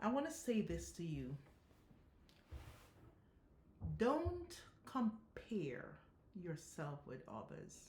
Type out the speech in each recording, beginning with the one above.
I want to say this to you. Don't compare yourself with others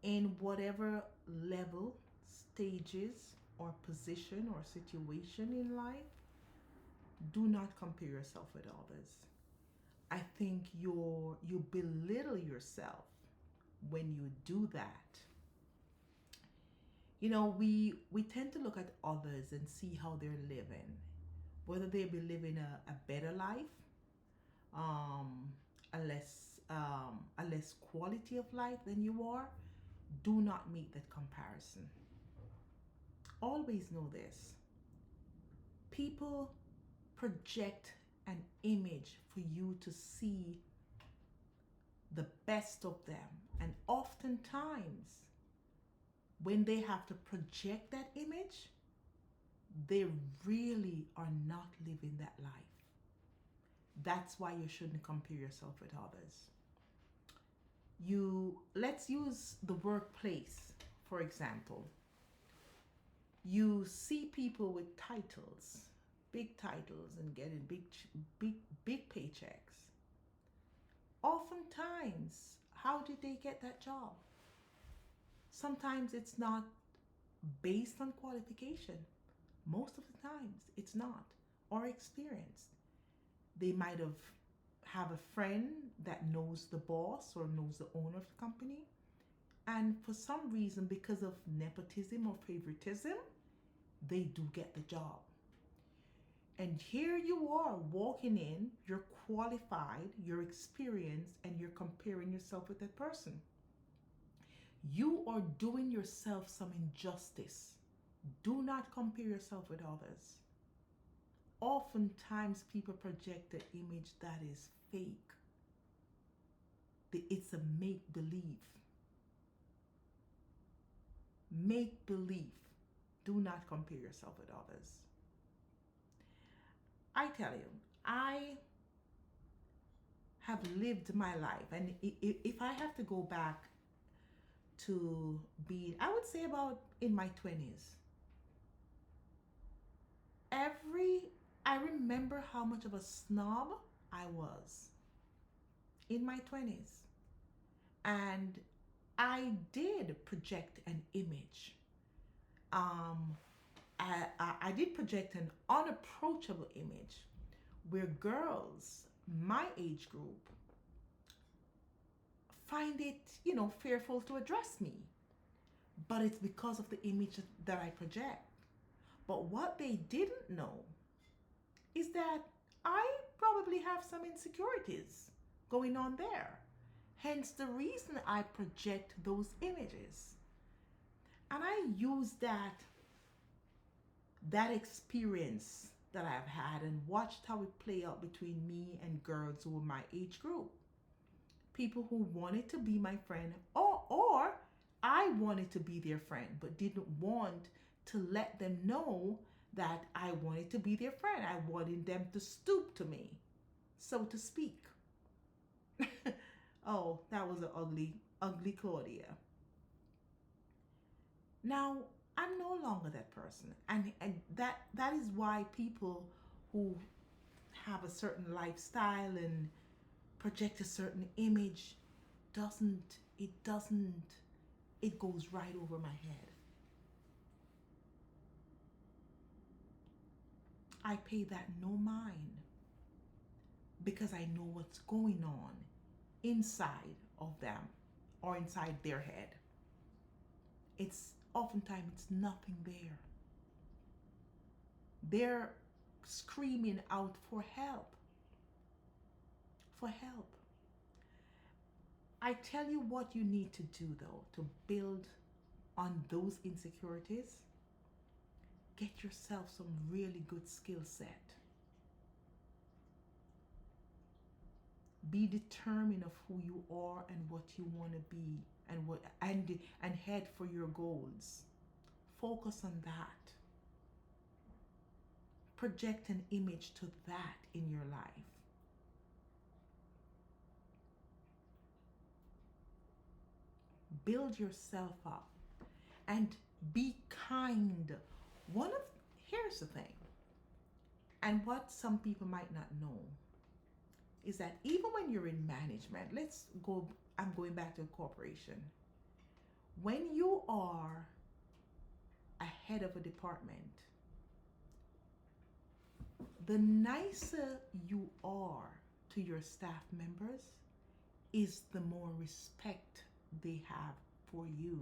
in whatever level, stages, or position or situation in life. Do not compare yourself with others. I think you belittle yourself when you do that. We tend to look at others and see how they're living, whether they be living a better life, um, a less quality of life than you are. Do not make that comparison. Always know this: people project an image for you to see the best of them, and oftentimes when they have to project that image, they really are not living that life. That's why you shouldn't compare yourself with others. Let's use the workplace for example. You see people with titles, big titles, and getting big paychecks. Oftentimes, how did they get that job? Sometimes it's not based on qualification. Most of the times it's not, or experience. They might have a friend that knows the boss or knows the owner of the company, and for some reason, because of nepotism or favoritism, they do get the job. And here you are walking in, you're qualified, you're experienced, and you're comparing yourself with that person. You are doing yourself some injustice. Do not compare yourself with others. Oftentimes, people project an image that is fake. It's a make believe. Make believe. Do not compare yourself with others. I tell you, I have lived my life, and if I have to go back to being, I would say about in my 20s, I remember how much of a snob I was in my 20s. And I did project an image. Um, I did project an unapproachable image where girls my age group find it, fearful to address me. But it's because of the image that I project. But what they didn't know is that I probably have some insecurities going on there. Hence the reason I project those images. And I use that experience that I've had and watched how it play out between me and girls who were my age group. People who wanted to be my friend, or I wanted to be their friend but didn't want to let them know that I wanted to be their friend. I wanted them to stoop to me, so to speak. Oh, that was an ugly Claudia. Now, I'm no longer that person. And that is why people who have a certain lifestyle and project a certain image doesn't it goes right over my head. I pay that no mind because I know what's going on inside of them or inside their head. It's oftentimes it's nothing there. They're screaming out for help. For help. I tell you what you need to do though to build on those insecurities. Get yourself some really good skill set. Be determined of who you are and what you want to be, and head for your goals. Focus on that. Project an image to that in your life. Build yourself up and be kind. Here's the thing. And what some people might not know is that even when you're in management, I'm going back to a corporation. When you are a head of a department, the nicer you are to your staff members is the more respect they have for you.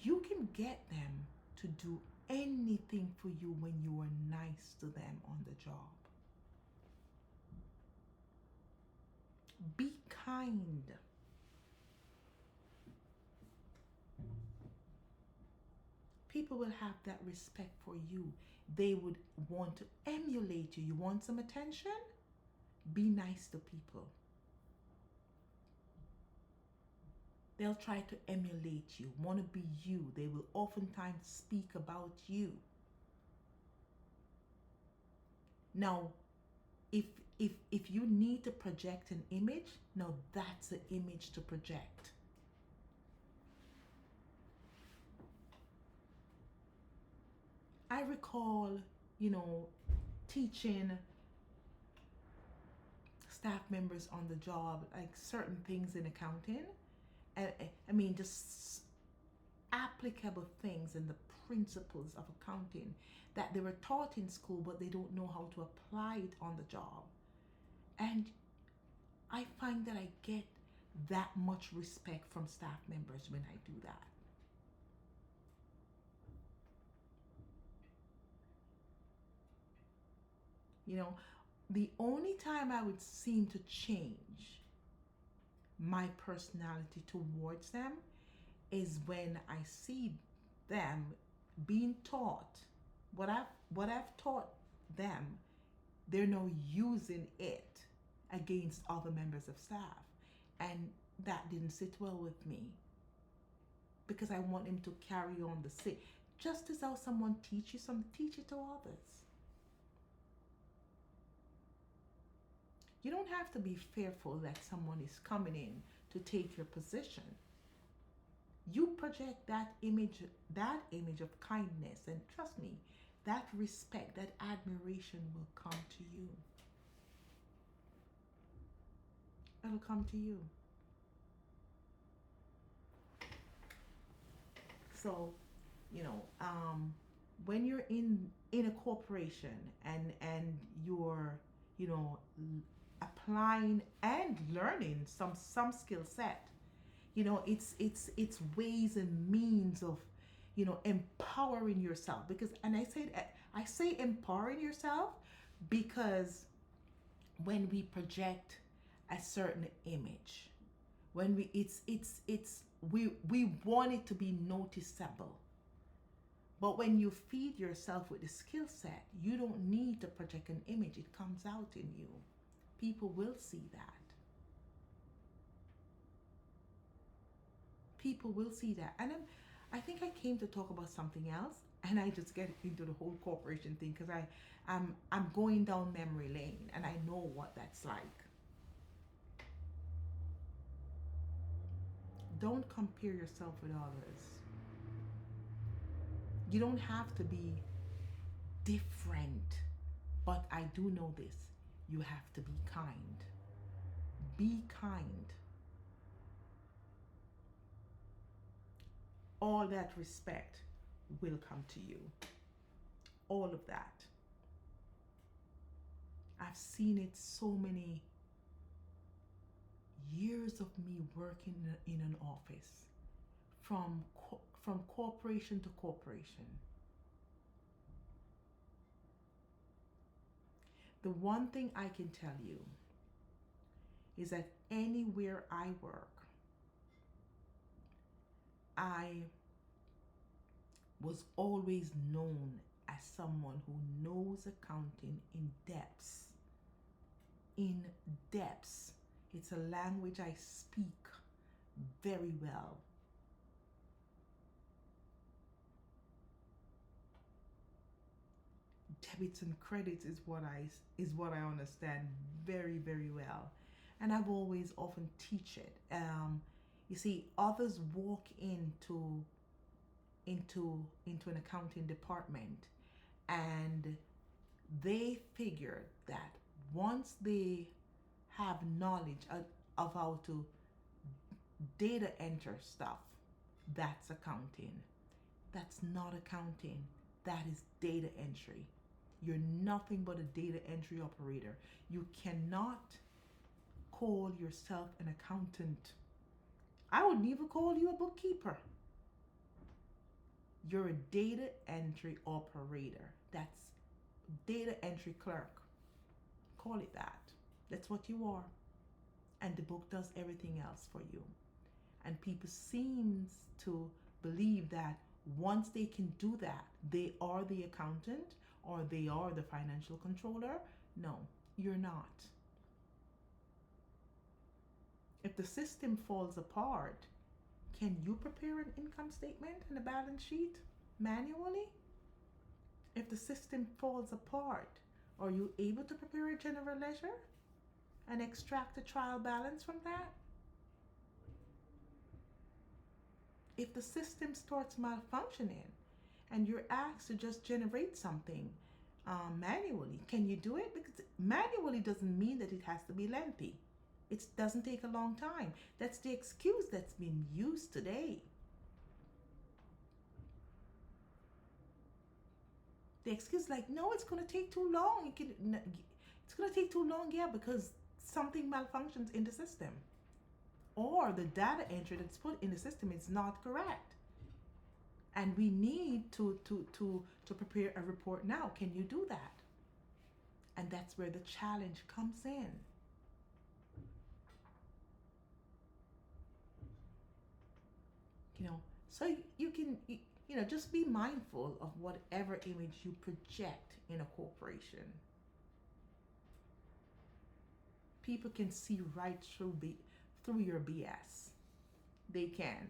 You can get them to do anything for you when you are nice to them on the job. Be kind. People will have that respect for you. They would want to emulate you. You want some attention? Be nice to people. They'll try to emulate you, want to be you. They will oftentimes speak about you. Now, if you need to project an image, now that's the image to project. I recall, teaching staff members on the job, like certain things in accounting. I mean, just applicable things and the principles of accounting that they were taught in school, but they don't know how to apply it on the job. And I find that I get that much respect from staff members when I do that. The only time I would seem to change my personality towards them is when I see them being taught what I've taught them. They're now using it against other members of staff, and that didn't sit well with me, because I want him to carry on the same. Just as how someone teach you something, teach it to others. You don't have to be fearful that someone is coming in to take your position. You project that image of kindness, and trust me, that respect, that admiration will come to you. It'll come to you. So, when you're in a corporation and you're, applying and learning some skill set, it's ways and means of, empowering yourself. Because, and I say empowering yourself because when we project a certain image, when we want it to be noticeable. But when you feed yourself with the skill set, you don't need to project an image. It comes out in you. People will see that. People will see that. And I think I came to talk about something else, and I just get into the whole corporation thing because I'm going down memory lane, and I know what that's like. Don't compare yourself with others. You don't have to be different, but I do know this. You have to be kind. Be kind. All that respect will come to you. All of that. I've seen it so many years of me working in an office, from corporation to corporation. The one thing I can tell you is that anywhere I work, I was always known as someone who knows accounting in depths. In depths. It's a language I speak very well. Debits and credits is what I understand very, very well, and I've always often teach it. You see, others walk into into an accounting department, and they figured that once they have knowledge of how to data enter stuff, that's accounting. That's not accounting. That is data entry. You're nothing but a data entry operator. You cannot call yourself an accountant. I wouldn't even call you a bookkeeper. You're a data entry operator. That's data entry clerk. Call it that. That's what you are. And the book does everything else for you. And people seem to believe that once they can do that, they are the accountant or they are the financial controller. No, you're not. If the system falls apart, can you prepare an income statement and a balance sheet manually? If the system falls apart, are you able to prepare a general ledger and extract a trial balance from that? If the system starts malfunctioning and you're asked to just generate something manually, can you do it? Because manually doesn't mean that it has to be lengthy. It doesn't take a long time. That's the excuse that's been used today. The excuse like, no, it's going to take too long. It's going to take too long, yeah, because something malfunctions in the system. Or the data entry that's put in the system is not correct. And we need to prepare a report now. Can you do that? And that's where the challenge comes in. So you can, just be mindful of whatever image you project in a corporation. People can see right through your BS. They can.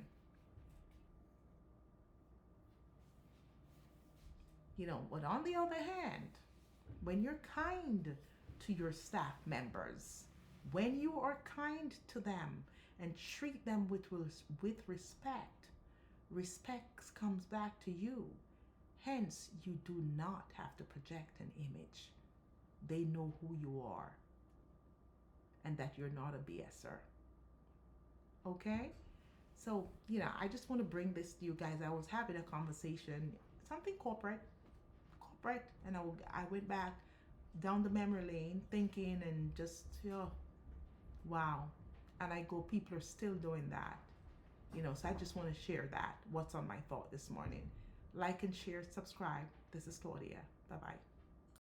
But on the other hand, when you're kind to your staff members, when you are kind to them and treat them with respect, respect comes back to you. Hence, you do not have to project an image. They know who you are and that you're not a BSer. Okay? So, I just want to bring this to you guys. I was having a conversation, something corporate, and I went back down the memory lane thinking and just, wow. And I go, people are still doing that. So I just want to share that, what's on my thought this morning. Like and share, subscribe. This is Claudia. Bye-bye.